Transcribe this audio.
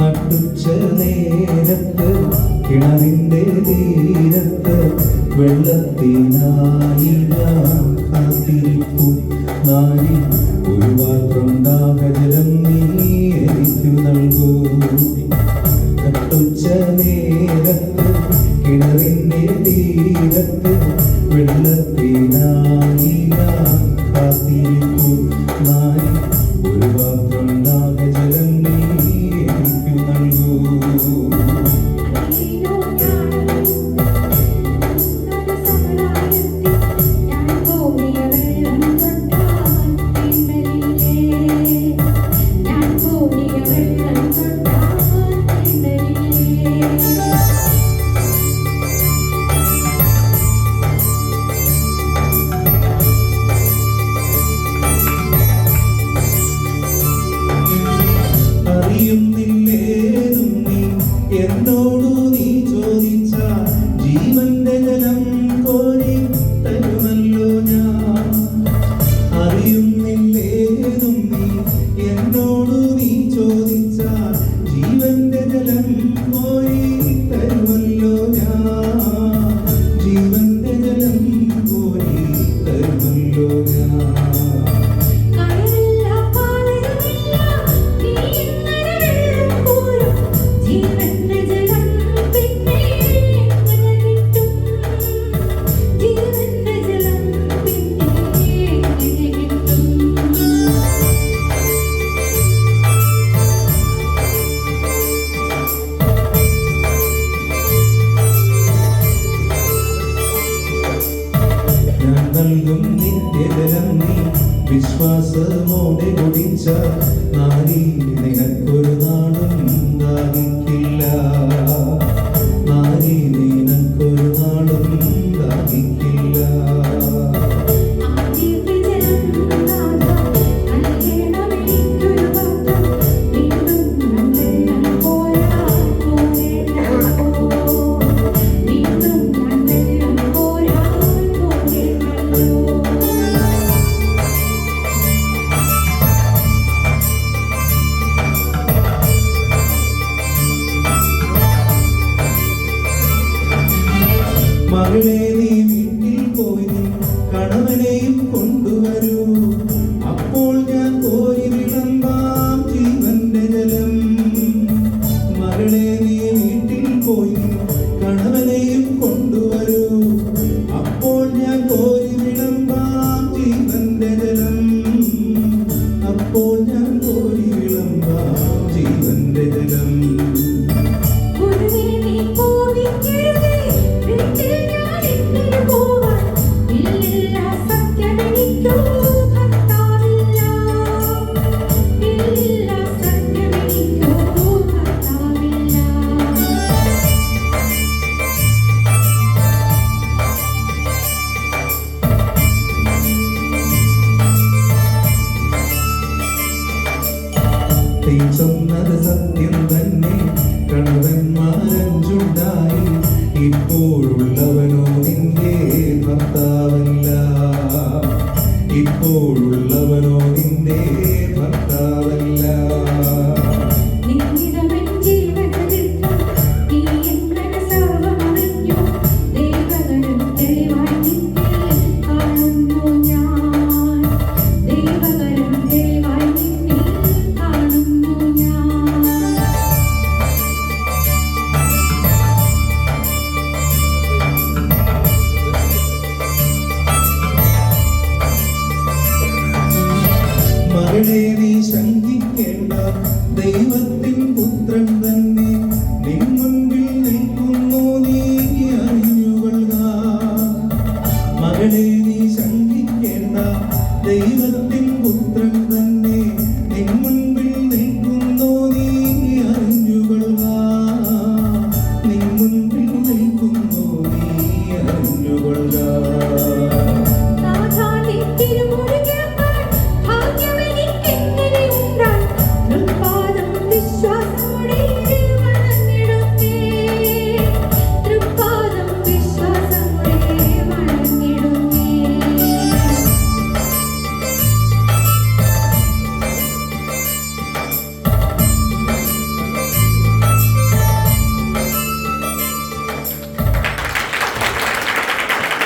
നട്ടുച്ച നേരത്ത് കിണറിൻ്റെ തീരത്ത് വെള്ളത്തിനായി ഞാൻ കാത്തിരിപ്പു നാരി ഒരു പാത്രം ദാഹജലം നീ എനിക്കു നൽകൂ. നട്ടുച്ച നേരത്ത് കിണറിൻ്റെ തീരത്ത് വെള്ളത്തിനായി ഞാൻ കാത്തിരിപ്പു നാരി ഒരു പാത്രം ദാഹജലം നീ എനിക്കു നൽകൂ. അറിയുന്നില്ലേതും നീ എന്നോടു നീ ചോദിച്ച ജീവന്റെ ജലം കോരി തരുമല്ലോ ഞാൻ. അറിയുന്നില്ലേതും നീ എന്നോടു നീ ചോദിച്ച ജീവന്റെ ജലം കോരി തരുമല്ലോ ഞാൻ. ജീവന്റെ ജലം കോരി തരുമല്ലോ ഞാൻ. നൽകും നിത്യജലം നീ വിശ്വാസമോടെ കുടിച്ച നാരി നിനക്കൊരു നാളും ദാഹിക്കില്ല. നാരി നിനക്കൊരു നാളും ദാഹിക്കില്ല. മകളെ നീ വീട്ടിൽ പോയി കണവനെയും കൊണ്ടുവരൂ. അപ്പോൾ ഞാൻ കോരി വിളമ്പാം ജീവന്റെ ജലം. മകളെ നീ വീട്ടിൽ പോയി കണവനെയും കൊണ്ടുവരൂ. അപ്പോൾ ഞാൻ കോരി വിളമ്പാം ജീവന്റെ ജലം. അപ്പോൾ ഞാൻ കോരി വിളമ്പാം ജീവന്റെ ജലം. சொன்னது சத்தியம் തന്നെ കണവന്മാരഞ്ചുണ്ടായി. ഇപ്പോഴുള്ളവനോ നിന്റെ ഭർത്താവല്ല. ഇപ്പോഴുള്ളവനോ നിന്റെ ഭർത്താവല്ല. മകളെ നീ ശങ്കിക്കേണ്ട, ദൈവത്തിൻ